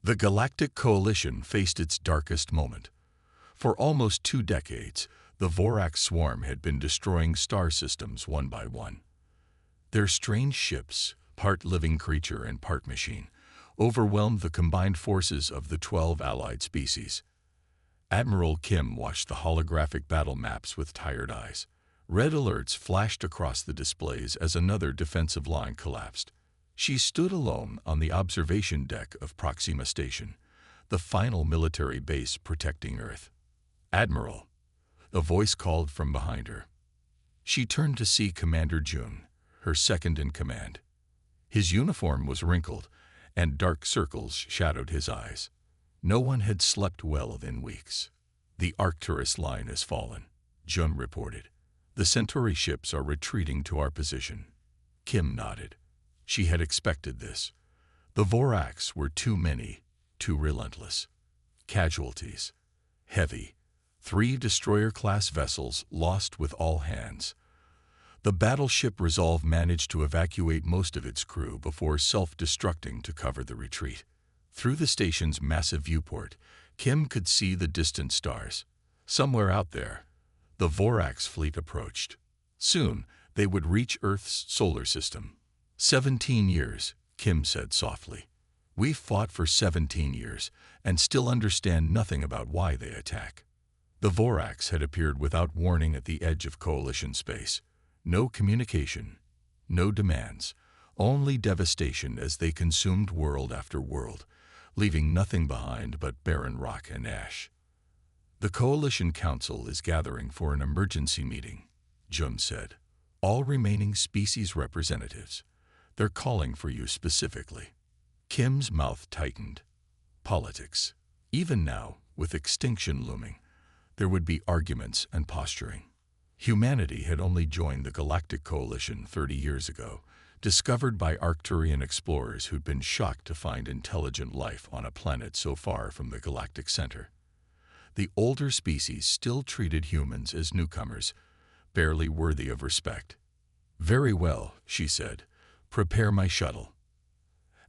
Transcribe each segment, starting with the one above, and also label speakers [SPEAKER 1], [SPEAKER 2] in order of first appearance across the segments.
[SPEAKER 1] The Galactic Coalition faced its darkest moment. For almost 2 decades, the Vorax swarm had been destroying star systems one by one. Their strange ships, part living creature and part machine, overwhelmed the combined forces of the 12 allied species. Admiral Kim watched the holographic battle maps with tired eyes. Red alerts flashed across the displays as another defensive line collapsed. She stood alone on the observation deck of Proxima Station, the final military base protecting Earth. "Admiral," a voice called from behind her. She turned to see Commander Jun, her second in command. His uniform was wrinkled, and dark circles shadowed his eyes. No one had slept well in weeks. "The Arcturus line has fallen," Jun reported. "The Centauri ships are retreating to our position." Kim nodded. She had expected this. The Vorax were too many, too relentless. Casualties. Heavy. 3 destroyer-class vessels lost with all hands. The battleship Resolve managed to evacuate most of its crew before self-destructing to cover the retreat. Through the station's massive viewport, Kim could see the distant stars. Somewhere out there, the Vorax fleet approached. Soon, they would reach Earth's solar system. 17 years, Kim said softly. "We've fought for 17 years and still understand nothing about why they attack." The Vorax had appeared without warning at the edge of Coalition space. No communication, no demands, only devastation as they consumed world after world, leaving nothing behind but barren rock and ash. "The Coalition Council is gathering for an emergency meeting," Jun said. "All remaining species representatives. They're calling for you specifically." Kim's mouth tightened. Politics. Even now, with extinction looming, there would be arguments and posturing. Humanity had only joined the Galactic Coalition 30 years ago, discovered by Arcturian explorers who'd been shocked to find intelligent life on a planet so far from the galactic center. The older species still treated humans as newcomers, barely worthy of respect. "Very well," she said. "Prepare my shuttle."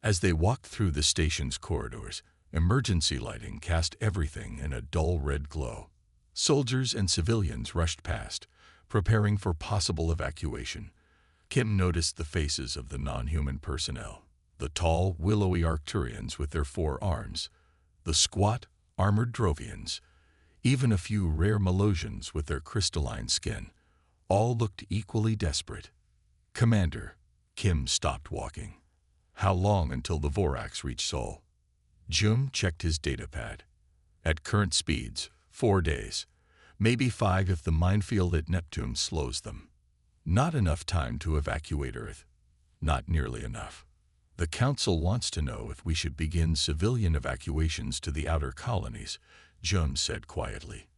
[SPEAKER 1] As they walked through the station's corridors, emergency lighting cast everything in a dull red glow. Soldiers and civilians rushed past, preparing for possible evacuation. Kim noticed the faces of the non-human personnel, the tall, willowy Arcturians with their 4 arms, the squat, armored Drovians, even a few rare Melosians with their crystalline skin. All looked equally desperate. "Commander," Kim stopped walking. "How long until the Vorax reach Sol?" Jun checked his datapad. "At current speeds, 4 days. Maybe 5 if the minefield at Neptune slows them. Not enough time to evacuate Earth. Not nearly enough. The Council wants to know if we should begin civilian evacuations to the outer colonies," Jun said quietly.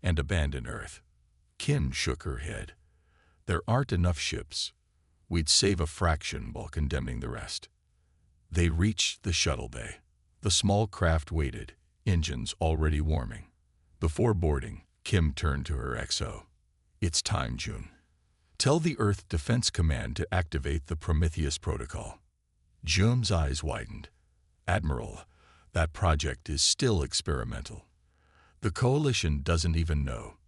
[SPEAKER 1] "And abandon Earth." Kim shook her head. "There aren't enough ships. We'd save a fraction while condemning the rest." They reached the shuttle bay. The small craft waited, engines already warming. Before boarding, Kim turned to her XO. "It's time, Jun. Tell the Earth Defense Command to activate the Prometheus Protocol." Jun's eyes widened. "Admiral, that project is still experimental. The Coalition doesn't even know."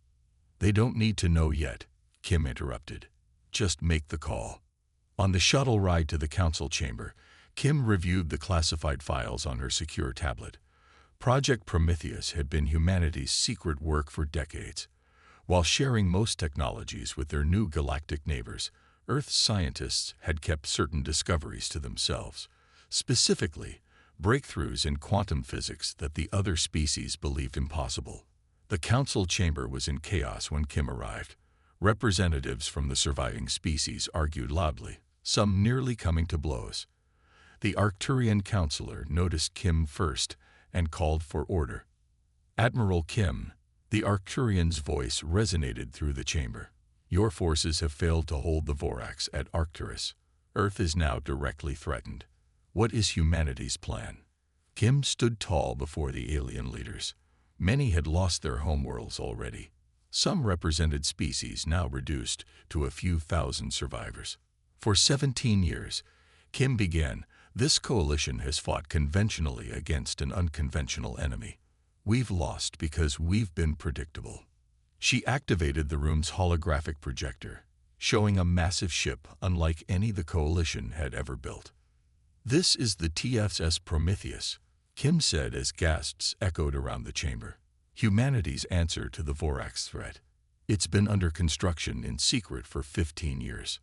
[SPEAKER 1] "They don't need to know yet," Kim interrupted. "Just make the call." On the shuttle ride to the Council chamber, Kim reviewed the classified files on her secure tablet. Project Prometheus had been humanity's secret work for decades. While sharing most technologies with their new galactic neighbors, Earth's scientists had kept certain discoveries to themselves, specifically breakthroughs in quantum physics that the other species believed impossible. The Council chamber was in chaos when Kim arrived. Representatives from the surviving species argued loudly, some nearly coming to blows. The Arcturian counselor noticed Kim first and called for order. "Admiral Kim," the Arcturian's voice resonated through the chamber. "Your forces have failed to hold the Vorax at Arcturus. Earth is now directly threatened. What is humanity's plan?" Kim stood tall before the alien leaders. Many had lost their homeworlds already. Some represented species now reduced to a few thousand survivors. For 17 years, Kim began, This coalition has fought conventionally against an unconventional enemy. We've lost because we've been predictable." She activated the room's holographic projector, showing a massive ship unlike any the coalition had ever built. "This is the TFS Prometheus," Kim said as gasps echoed around the chamber. "Humanity's answer to the Vorax threat. It's been under construction in secret for 15 years.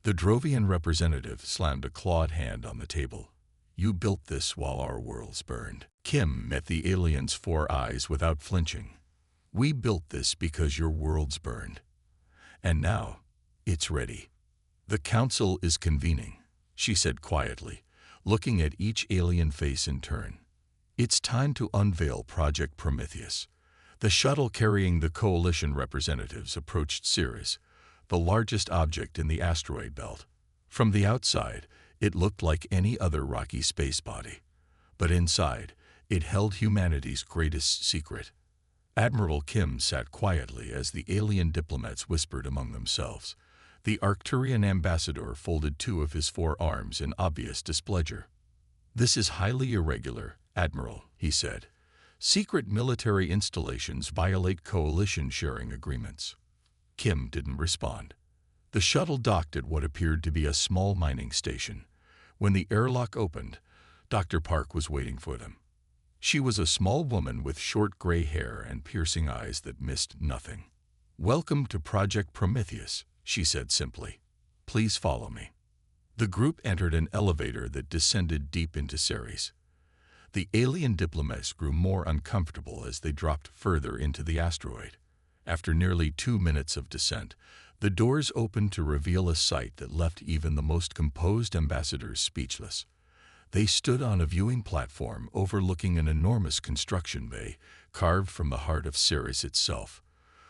[SPEAKER 1] The Drovian representative slammed a clawed hand on the table. "You built this while our worlds burned." Kim met the alien's 4 eyes without flinching. "We built this because your worlds burned. And now, it's ready." "The council is convening," she said quietly, looking at each alien face in turn. "It's time to unveil Project Prometheus." The shuttle carrying the coalition representatives approached Ceres, the largest object in the asteroid belt. From the outside, it looked like any other rocky space body. But inside, it held humanity's greatest secret. Admiral Kim sat quietly as the alien diplomats whispered among themselves. The Arcturian ambassador folded 2 of his 4 arms in obvious displeasure. "This is highly irregular, Admiral," he said. "Secret military installations violate coalition sharing agreements." Kim didn't respond. The shuttle docked at what appeared to be a small mining station. When the airlock opened, Dr. Park was waiting for them. She was a small woman with short gray hair and piercing eyes that missed nothing. "Welcome to Project Prometheus," she said simply. "Please follow me." The group entered an elevator that descended deep into Ceres. The alien diplomats grew more uncomfortable as they dropped further into the asteroid. After nearly 2 minutes of descent, the doors opened to reveal a sight that left even the most composed ambassadors speechless. They stood on a viewing platform overlooking an enormous construction bay carved from the heart of Ceres itself.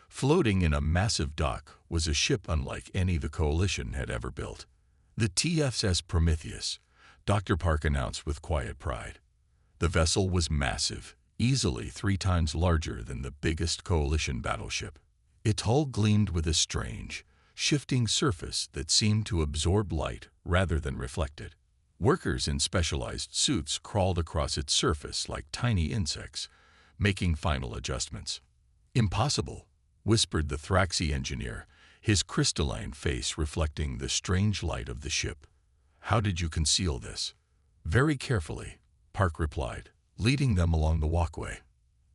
[SPEAKER 1] Floating in a massive dock was a ship unlike any the coalition had ever built. "The TFS Prometheus," Dr. Park announced with quiet pride. The vessel was massive, easily 3 times larger than the biggest coalition battleship. Its hull gleamed with a strange, shifting surface that seemed to absorb light rather than reflect it. Workers in specialized suits crawled across its surface like tiny insects, making final adjustments. "Impossible," whispered the Thraxi engineer, his crystalline face reflecting the strange light of the ship. "How did you conceal this?" "Very carefully," Park replied, leading them along the walkway.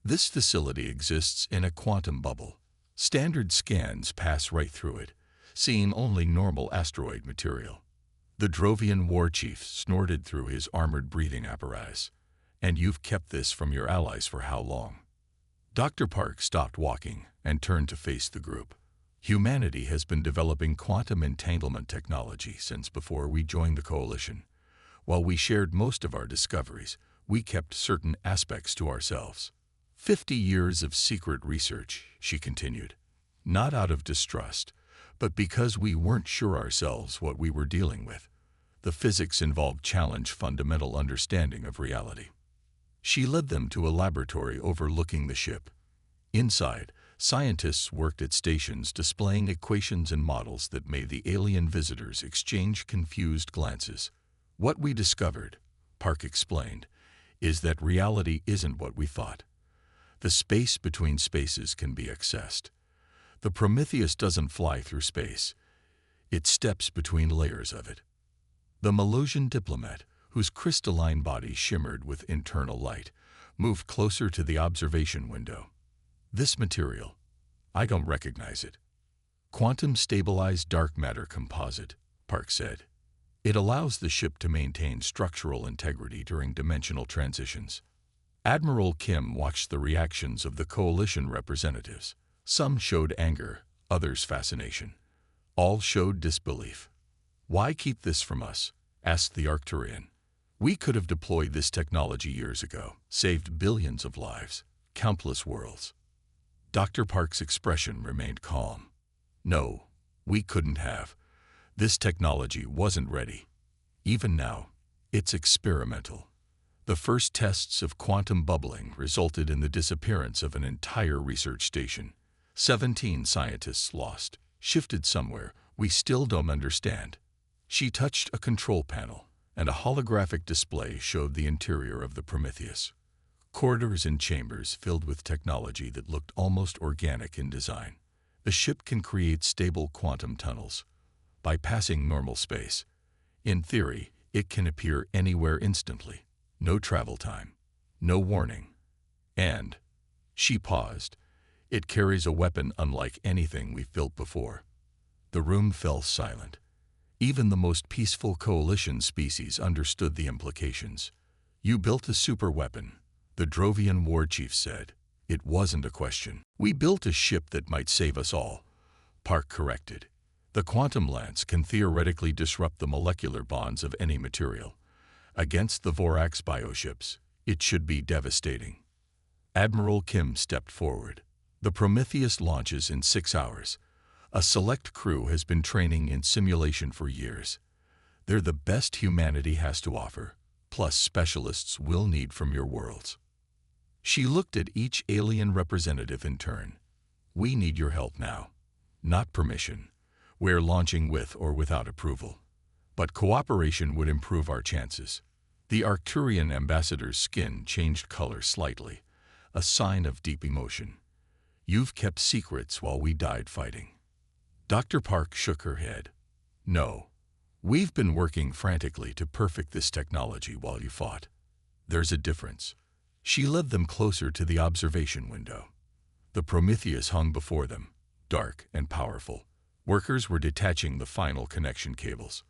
[SPEAKER 1] "This facility exists in a quantum bubble. Standard scans pass right through it, seeing only normal asteroid material." The Drovian war chief snorted through his armored breathing apparatus. "And you've kept this from your allies for how long?" Dr. Park stopped walking and turned to face the group. "Humanity has been developing quantum entanglement technology since before we joined the coalition. While we shared most of our discoveries, we kept certain aspects to ourselves. 50 years of secret research," she continued. "Not out of distrust, but because we weren't sure ourselves what we were dealing with. The physics involved challenged fundamental understanding of reality." She led them to a laboratory overlooking the ship. Inside, scientists worked at stations displaying equations and models that made the alien visitors exchange confused glances. "What we discovered," Park explained, "is that reality isn't what we thought. The space between spaces can be accessed. The Prometheus doesn't fly through space. It steps between layers of it." The Malosian diplomat, whose crystalline body shimmered with internal light, moved closer to the observation window. "This material, I don't recognize it." "Quantum-stabilized dark matter composite," Park said. "It allows the ship to maintain structural integrity during dimensional transitions." Admiral Kim watched the reactions of the coalition representatives. Some showed anger, others fascination. All showed disbelief. "Why keep this from us?" asked the Arcturian. "We could have deployed this technology years ago, saved billions of lives, countless worlds." Dr. Park's expression remained calm. "No, we couldn't have. This technology wasn't ready. Even now, it's experimental. The first tests of quantum bubbling resulted in the disappearance of an entire research station. 17 scientists lost, shifted somewhere we still don't understand." She touched a control panel, and a holographic display showed the interior of the Prometheus. Corridors and chambers filled with technology that looked almost organic in design. The ship can create stable quantum tunnels, bypassing normal space. In theory, it can appear anywhere instantly. No travel time, no warning. And, she paused, it carries a weapon unlike anything we've built before. The room fell silent. Even the most peaceful coalition species understood the implications. You built a super weapon, the Drovian war chief said. It wasn't a question. We built a ship that might save us all, Park corrected. The quantum lance can theoretically disrupt the molecular bonds of any material. Against the Vorax bioships, it should be devastating. Admiral Kim stepped forward. The Prometheus launches in 6 hours. A select crew has been training in simulation for years. They're the best humanity has to offer, plus specialists we'll need from your worlds. She looked at each alien representative in turn. We need your help now. Not permission. We're launching with or without approval. But cooperation would improve our chances. The Arcturian ambassador's skin changed color slightly, a sign of deep emotion. You've kept secrets while we died fighting. Dr. Park shook her head. No. We've been working frantically to perfect this technology while you fought. There's a difference. She led them closer to the observation window. The Prometheus hung before them, dark and powerful. Workers were detaching the final connection cables.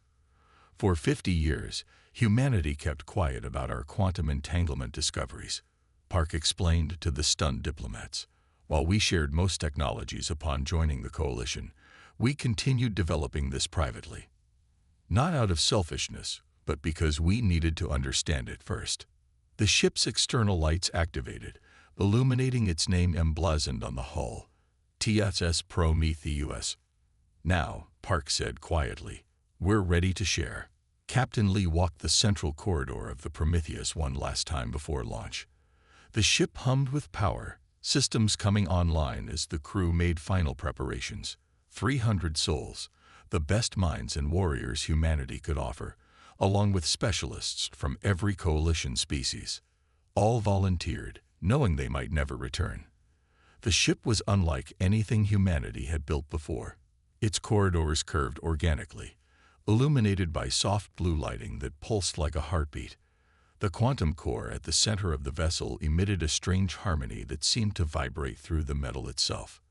[SPEAKER 1] For 50 years, humanity kept quiet about our quantum entanglement discoveries, Park explained to the stunned diplomats. While we shared most technologies upon joining the coalition, we continued developing this privately. Not out of selfishness, but because we needed to understand it first. The ship's external lights activated, illuminating its name emblazoned on the hull, TSS Prometheus. Now, Park said quietly, we're ready to share. Captain Lee walked the central corridor of the Prometheus one last time before launch. The ship hummed with power, systems coming online as the crew made final preparations. 300 souls, the best minds and warriors humanity could offer, along with specialists from every coalition species. All volunteered, knowing they might never return. The ship was unlike anything humanity had built before. Its corridors curved organically, illuminated by soft blue lighting that pulsed like a heartbeat. The quantum core at the center of the vessel emitted a strange harmony that seemed to vibrate through the metal itself.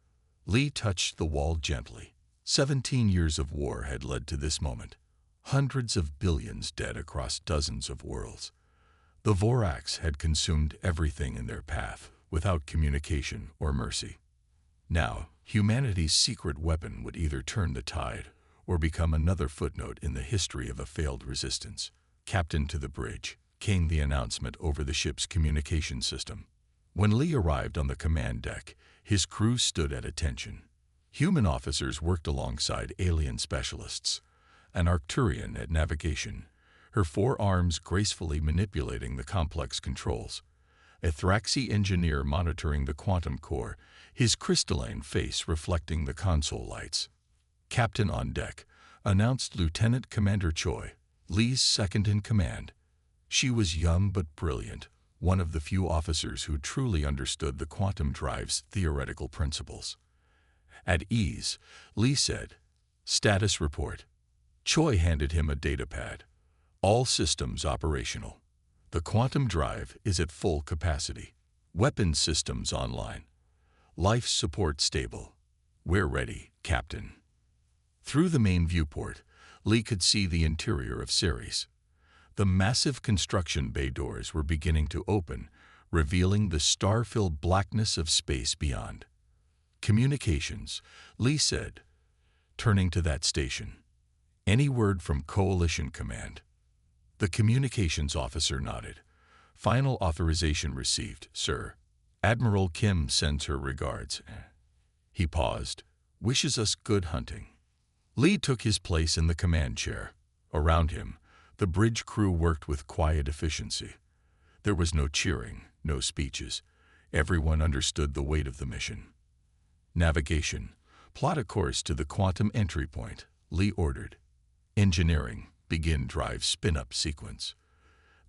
[SPEAKER 1] Lee touched the wall gently. 17 years of war had led to this moment. Hundreds of billions dead across dozens of worlds. The Vorax had consumed everything in their path, without communication or mercy. Now, humanity's secret weapon would either turn the tide or become another footnote in the history of a failed resistance. Captain to the bridge, came the announcement over the ship's communication system. When Lee arrived on the command deck, his crew stood at attention. Human officers worked alongside alien specialists, an Arcturian at navigation, her 4 arms gracefully manipulating the complex controls. A Thraxi engineer monitoring the quantum core, his crystalline face reflecting the console lights. Captain on deck, announced Lieutenant Commander Choi, Lee's second-in-command. She was young but brilliant, one of the few officers who truly understood the quantum drive's theoretical principles. At ease, Lee said, "Status report." Choi handed him a datapad. "All systems operational. The quantum drive is at full capacity. Weapons systems online. Life support stable. We're ready, Captain." Through the main viewport, Lee could see the interior of Ceres. The massive construction bay doors were beginning to open, revealing the star-filled blackness of space beyond. "Communications," Lee said, turning to that station. "Any word from Coalition Command?" The communications officer nodded. "Final authorization received, sir. Admiral Kim sends her regards." He paused. "Wishes us good hunting." Lee took his place in the command chair. Around him, the bridge crew worked with quiet efficiency. There was no cheering, no speeches. Everyone understood the weight of the mission. "Navigation. Plot a course to the quantum entry point," Lee ordered. "Engineering. begin drive spin-up sequence.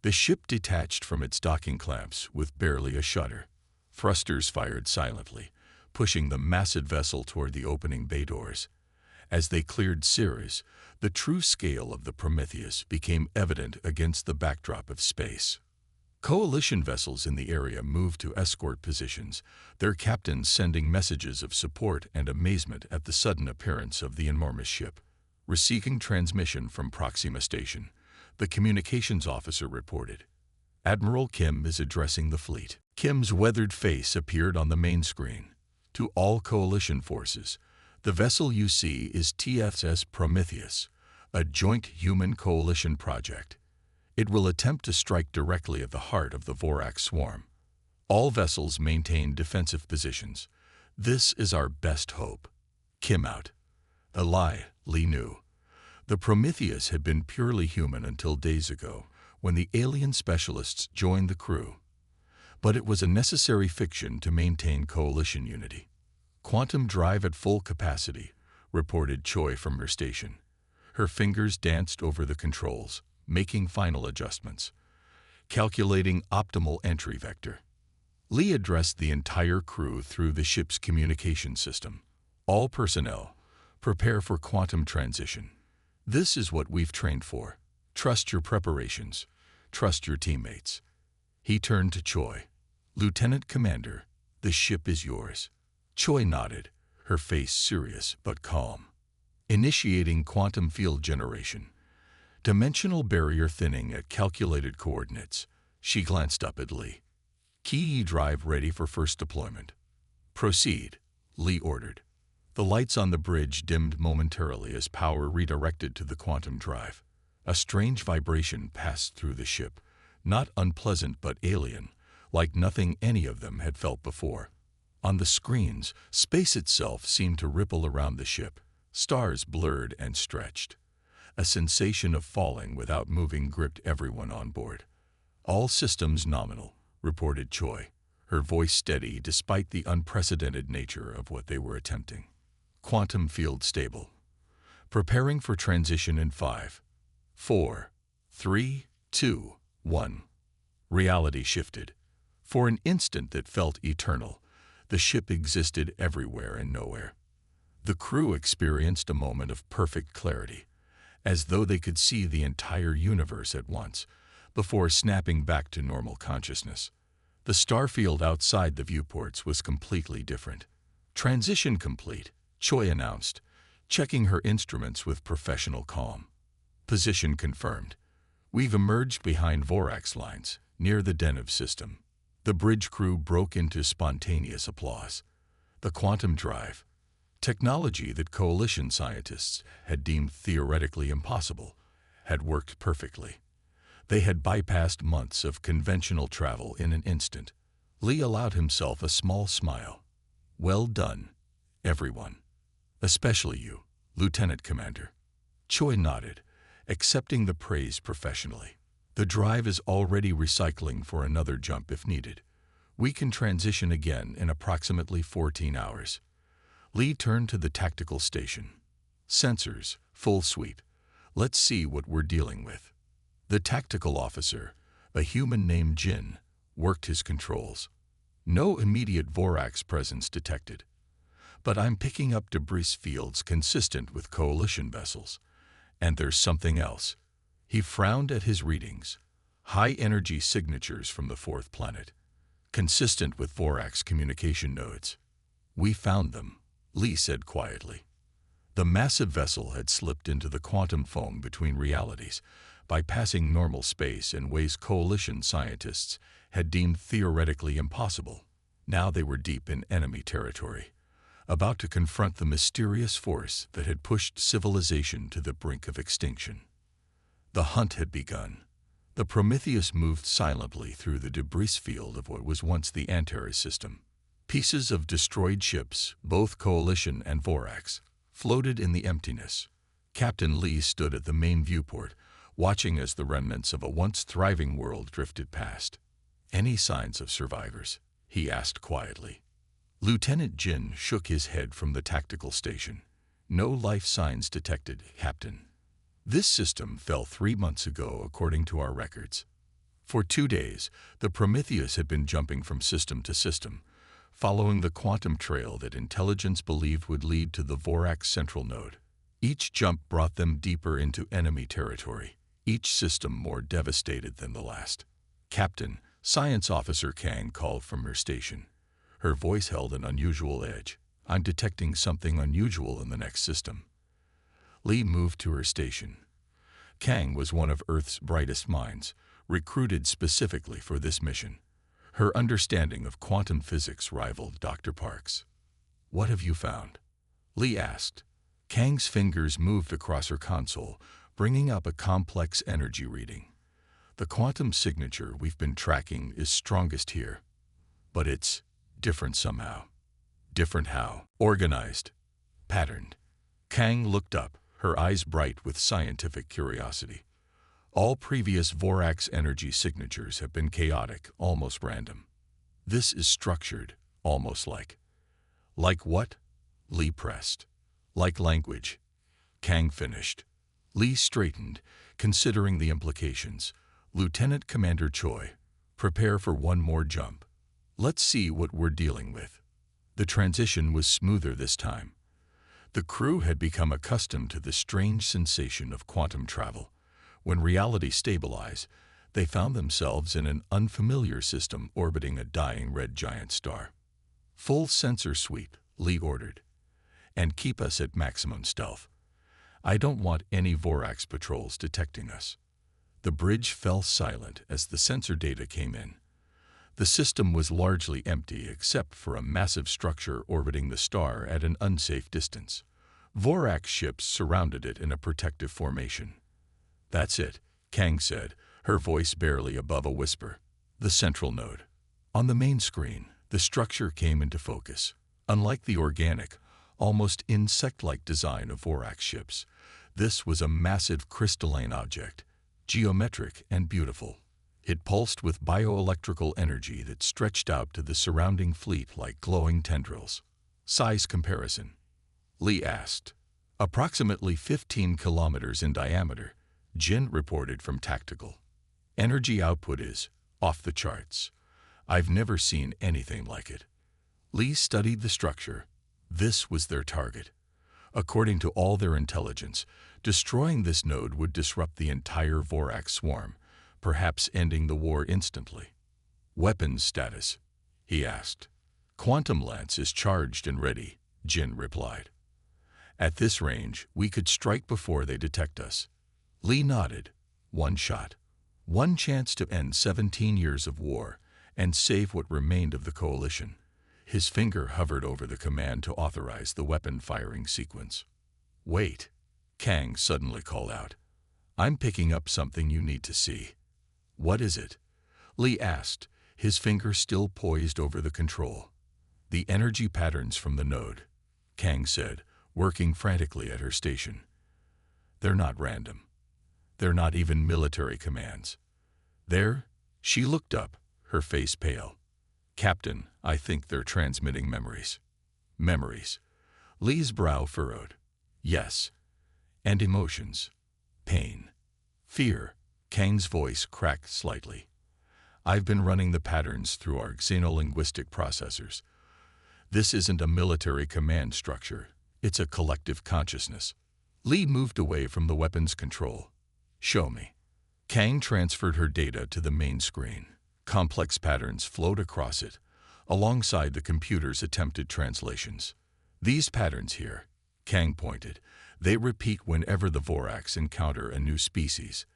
[SPEAKER 1] The ship detached from its docking clamps with barely a shudder. Thrusters fired silently, pushing the massive vessel toward the opening bay doors. As they cleared Ceres, the true scale of the Prometheus became evident against the backdrop of space. Coalition vessels in the area moved to escort positions, their captains sending messages of support and amazement at the sudden appearance of the enormous ship. Receiving transmission from Proxima Station, the communications officer reported, "Admiral Kim is addressing the fleet." Kim's weathered face appeared on the main screen. "To all Coalition forces, the vessel you see is TSS Prometheus, a joint human coalition project. It will attempt to strike directly at the heart of the Vorax swarm. All vessels maintain defensive positions. This is our best hope." Kim out. A lie, Lee knew. The Prometheus had been purely human until days ago, when the alien specialists joined the crew. But it was a necessary fiction to maintain coalition unity. "Quantum drive at full capacity," reported Choi from her station. Her fingers danced over the controls, making final adjustments. Calculating optimal entry vector. Lee addressed the entire crew through the ship's communication system. "All personnel, prepare for quantum transition. This is what we've trained for. Trust your preparations. Trust your teammates." He turned to Choi. "Lieutenant Commander, the ship is yours." Choi nodded, her face serious but calm. Initiating quantum field generation. Dimensional barrier thinning at calculated coordinates. She glanced up at Lee. "Key drive ready for first deployment." "Proceed," Lee ordered. The lights on the bridge dimmed momentarily as power redirected to the quantum drive. A strange vibration passed through the ship, not unpleasant but alien, like nothing any of them had felt before. On the screens, space itself seemed to ripple around the ship, stars blurred and stretched. A sensation of falling without moving gripped everyone on board. "All systems nominal," reported Choi, her voice steady despite the unprecedented nature of what they were attempting. "Quantum field stable. Preparing for transition in 5, 4, 3, 2, 1. Reality shifted. For an instant that felt eternal, the ship existed everywhere and nowhere. The crew experienced a moment of perfect clarity, as though they could see the entire universe at once, before snapping back to normal consciousness. The starfield outside the viewports was completely different. "Transition complete," Choi announced, checking her instruments with professional calm. "Position confirmed. We've emerged behind Vorax lines, near the Denov system." The bridge crew broke into spontaneous applause. The quantum drive, technology that coalition scientists had deemed theoretically impossible, had worked perfectly. They had bypassed months of conventional travel in an instant. Lee allowed himself a small smile. "Well done, everyone. Especially you, Lieutenant Commander." Choi nodded, accepting the praise professionally. "The drive is already recycling for another jump if needed. We can transition again in approximately 14 hours. Lee turned to the tactical station. "Sensors, full sweep. Let's see what we're dealing with." The tactical officer, a human named Jin, worked his controls. "No immediate Vorax presence detected. But I'm picking up debris fields consistent with coalition vessels. And there's something else." He frowned at his readings. "High-energy signatures from the fourth planet. Consistent with Vorax communication nodes." "We found them," Lee said quietly. The massive vessel had slipped into the quantum foam between realities, bypassing normal space in ways coalition scientists had deemed theoretically impossible. Now they were deep in enemy territory, about to confront the mysterious force that had pushed civilization to the brink of extinction. The hunt had begun. The Prometheus moved silently through the debris field of what was once the Antares system. Pieces of destroyed ships, both Coalition and Vorax, floated in the emptiness. Captain Lee stood at the main viewport, watching as the remnants of a once thriving world drifted past. "Any signs of survivors?" he asked quietly. Lieutenant Jin shook his head from the tactical station. "No life signs detected, Captain." This system fell 3 months ago, according to our records. For 2 days, the Prometheus had been jumping from system to system, following the quantum trail that intelligence believed would lead to the Vorax central node. Each jump brought them deeper into enemy territory, each system more devastated than the last. "Captain," Science Officer Kang called from her station. Her voice held an unusual edge. "I'm detecting something unusual in the next system." Lee moved to her station. Kang was one of Earth's brightest minds, recruited specifically for this mission. Her understanding of quantum physics rivaled Dr. Park's. "What have you found?" Lee asked. Kang's fingers moved across her console, bringing up a complex energy reading. "The quantum signature we've been tracking is strongest here. But it's different somehow." "Different how?" "Organized. Patterned." Kang looked up, her eyes bright with scientific curiosity. "All previous Vorax energy signatures have been chaotic, almost random. This is structured, almost like." "Like what?" Lee pressed. "Like language." Kang finished. Lee straightened, considering the implications. "Lieutenant Commander Choi, prepare for one more jump. Let's see what we're dealing with." The transition was smoother this time. The crew had become accustomed to the strange sensation of quantum travel. When reality stabilized, they found themselves in an unfamiliar system orbiting a dying red giant star. "Full sensor sweep," Lee ordered. "And keep us at maximum stealth. I don't want any Vorax patrols detecting us." The bridge fell silent as the sensor data came in. The system was largely empty except for a massive structure orbiting the star at an unsafe distance. Vorax ships surrounded it in a protective formation. "That's it," Kang said, her voice barely above a whisper. "The central node." On the main screen, the structure came into focus. Unlike the organic, almost insect-like design of Vorax ships, this was a massive crystalline object, geometric and beautiful. It pulsed with bioelectrical energy that stretched out to the surrounding fleet like glowing tendrils. "Size comparison?" Lee asked. "Approximately 15 kilometers in diameter," Jin reported from Tactical. "Energy output is off the charts. I've never seen anything like it." Lee studied the structure. This was their target. According to all their intelligence, destroying this node would disrupt the entire Vorax swarm, perhaps ending the war instantly. "Weapons status?" he asked. "Quantum Lance is charged and ready," Jin replied. "At this range, we could strike before they detect us." Lee nodded. "One shot. One chance to end 17 years of war and save what remained of the coalition." His finger hovered over the command to authorize the weapon firing sequence. "Wait," Kang suddenly called out. "I'm picking up something you need to see." "What is it?" Lee asked, his finger still poised over the control. "The energy patterns from the node," Kang said, working frantically at her station. "They're not random. They're not even military commands. She looked up, her face pale. "Captain, I think they're transmitting memories." "Memories?" Lee's brow furrowed. "Yes. And emotions. Pain. Fear." Kang's voice cracked slightly. "I've been running the patterns through our xenolinguistic processors. This isn't a military command structure. It's a collective consciousness." Lee moved away from the weapon's control. "Show me." Kang transferred her data to the main screen. Complex patterns flowed across it, alongside the computer's attempted translations. "These patterns here," Kang pointed, "they repeat whenever the Vorax encounter a new species.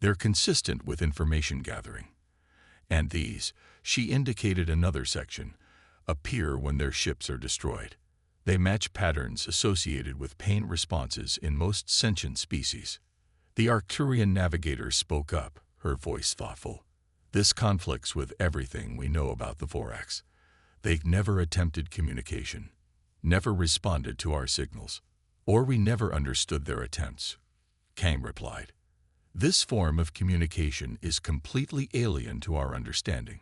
[SPEAKER 1] They're consistent with information gathering. And these," she indicated another section, "appear when their ships are destroyed. They match patterns associated with pain responses in most sentient species." The Arcturian navigator spoke up, her voice thoughtful. "This conflicts with everything we know about the Vorax. They've never attempted communication, never responded to our signals, or we never understood their attempts," Kang replied. "This form of communication is completely alien to our understanding.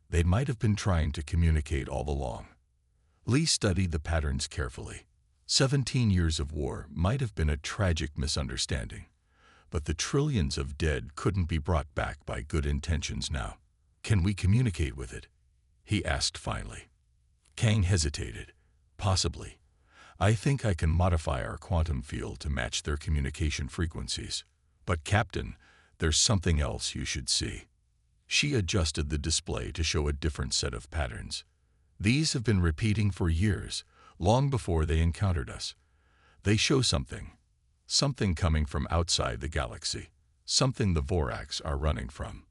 [SPEAKER 1] They might have been trying to communicate all along." Lee studied the patterns carefully. 17 years of war might have been a tragic misunderstanding. but the trillions of dead couldn't be brought back by good intentions now. Can we communicate with it? He asked finally. Kang hesitated. Possibly. I think I can modify our quantum field to match their communication frequencies. But Captain, there's something else you should see. She adjusted the display to show a different set of patterns. These have been repeating for years, long before they encountered us. They show something coming from outside the galaxy, something the Vorax are running from.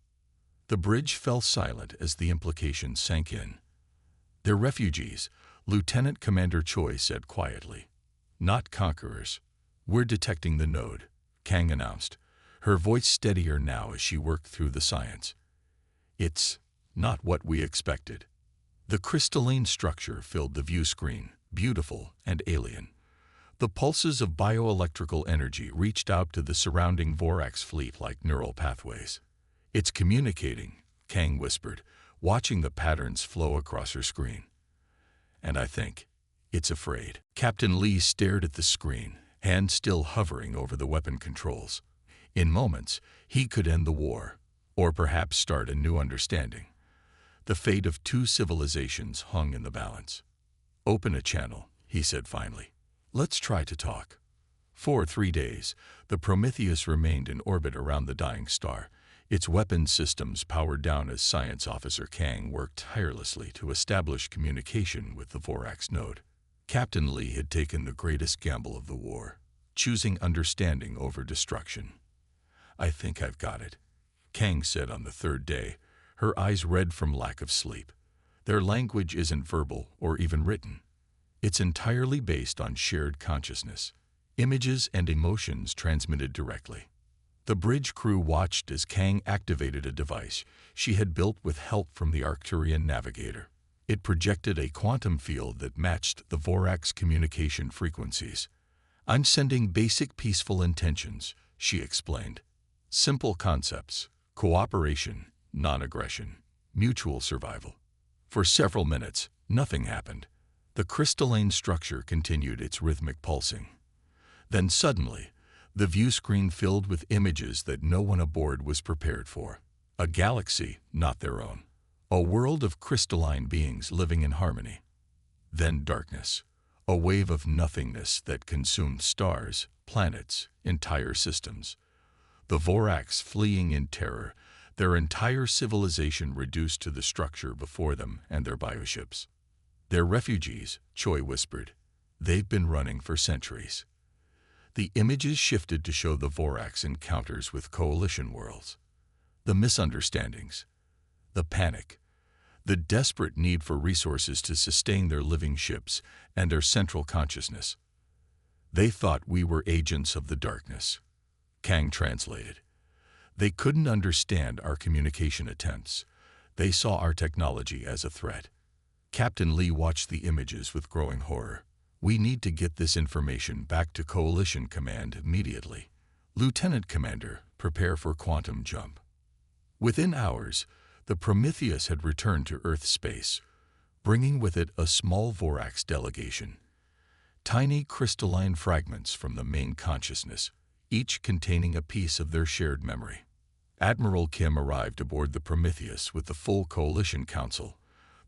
[SPEAKER 1] The bridge fell silent as the implication sank in. They're refugees, Lieutenant Commander Choi said quietly. Not conquerors. We're detecting the node, Kang announced, her voice steadier now as she worked through the science. It's not what we expected. The crystalline structure filled the view screen, beautiful and alien. The pulses of bioelectrical energy reached out to the surrounding Vorax fleet like neural pathways. It's communicating, Kang whispered, watching the patterns flow across her screen. And I think it's afraid. Captain Lee stared at the screen, hand still hovering over the weapon controls. In moments, he could end the war, or perhaps start a new understanding. The fate of two civilizations hung in the balance. Open a channel, he said finally. Let's try to talk. For 3 days, the Prometheus remained in orbit around the dying star, its weapons systems powered down as Science Officer Kang worked tirelessly to establish communication with the Vorax node. Captain Lee had taken the greatest gamble of the war, choosing understanding over destruction. I think I've got it, Kang said on the 3rd day, her eyes red from lack of sleep. Their language isn't verbal or even written. It's entirely based on shared consciousness, images and emotions transmitted directly. The bridge crew watched as Kang activated a device she had built with help from the Arcturian navigator. It projected a quantum field that matched the Vorax communication frequencies. I'm sending basic peaceful intentions, she explained. Simple concepts: cooperation, non-aggression, mutual survival. For several minutes, nothing happened. The crystalline structure continued its rhythmic pulsing. Then suddenly, the view screen filled with images that no one aboard was prepared for. A galaxy, not their own. A world of crystalline beings living in harmony. Then darkness. A wave of nothingness that consumed stars, planets, entire systems. The Vorax fleeing in terror, their entire civilization reduced to the structure before them and their bioships. They're refugees, Choi whispered. They've been running for centuries. The images shifted to show the Vorax encounters with coalition worlds. The misunderstandings, the panic, the desperate need for resources to sustain their living ships and their central consciousness. They thought we were agents of the darkness, Kang translated. They couldn't understand our communication attempts. They saw our technology as a threat. Captain Lee watched the images with growing horror. We need to get this information back to Coalition Command immediately. Lieutenant Commander, prepare for quantum jump. Within hours, the Prometheus had returned to Earth space, bringing with it a small Vorax delegation. Tiny crystalline fragments from the main consciousness, each containing a piece of their shared memory. Admiral Kim arrived aboard the Prometheus with the full Coalition Council.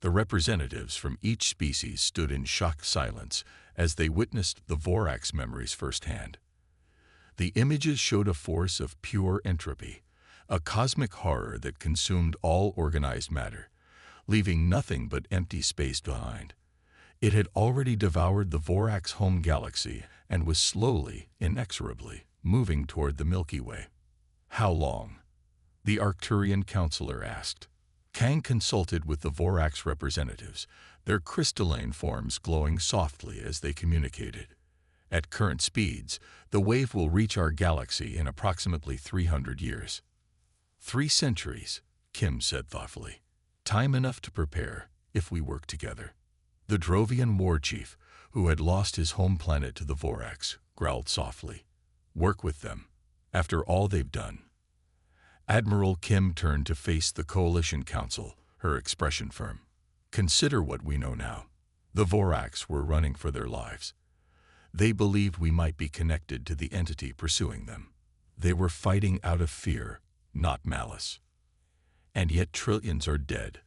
[SPEAKER 1] The representatives from each species stood in shocked silence as they witnessed the Vorax memories firsthand. The images showed a force of pure entropy, a cosmic horror that consumed all organized matter, leaving nothing but empty space behind. It had already devoured the Vorax home galaxy and was slowly, inexorably, moving toward the Milky Way. How long? The Arcturian counselor asked. Kang consulted with the Vorax representatives, their crystalline forms glowing softly as they communicated. At current speeds, the wave will reach our galaxy in approximately 300 years. 3 centuries, Kim said thoughtfully. Time enough to prepare, if we work together. The Drovian war chief, who had lost his home planet to the Vorax, growled softly. Work with them, after all they've done. Admiral Kim turned to face the Coalition Council, her expression firm. Consider what we know now. The Vorax were running for their lives. They believed we might be connected to the entity pursuing them. They were fighting out of fear, not malice. And yet trillions are dead,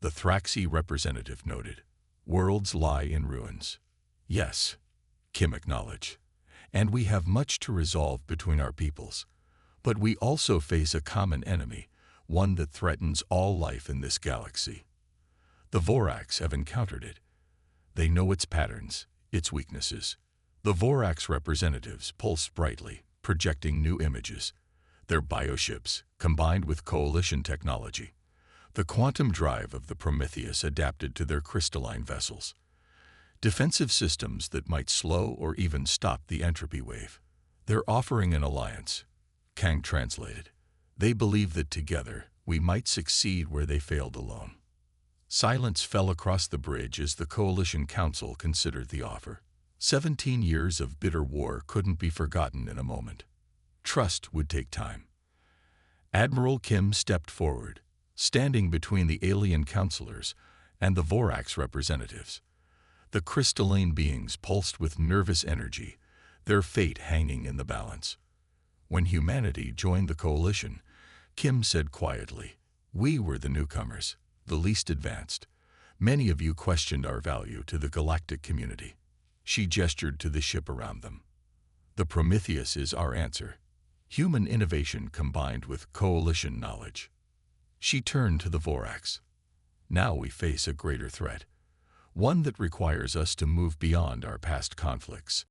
[SPEAKER 1] the Thraxi representative noted. Worlds lie in ruins. Yes, Kim acknowledged. And we have much to resolve between our peoples. But we also face a common enemy, one that threatens all life in this galaxy. The Vorax have encountered it. They know its patterns, its weaknesses. The Vorax representatives pulse brightly, projecting new images. Their bioships, combined with coalition technology. The quantum drive of the Prometheus adapted to their crystalline vessels. Defensive systems that might slow or even stop the entropy wave. They're offering an alliance. Kang translated. They believe that together we might succeed where they failed alone. Silence fell across the bridge as the Coalition Council considered the offer. 17 years of bitter war couldn't be forgotten in a moment. Trust would take time. Admiral Kim stepped forward, standing between the alien counselors and the Vorax representatives. The crystalline beings pulsed with nervous energy, their fate hanging in the balance. When humanity joined the coalition, Kim said quietly, "We were the newcomers, the least advanced. Many of you questioned our value to the galactic community." She gestured to the ship around them. "The Prometheus is our answer. Human innovation combined with coalition knowledge." She turned to the Vorax. "Now we face a greater threat, one that requires us to move beyond our past conflicts.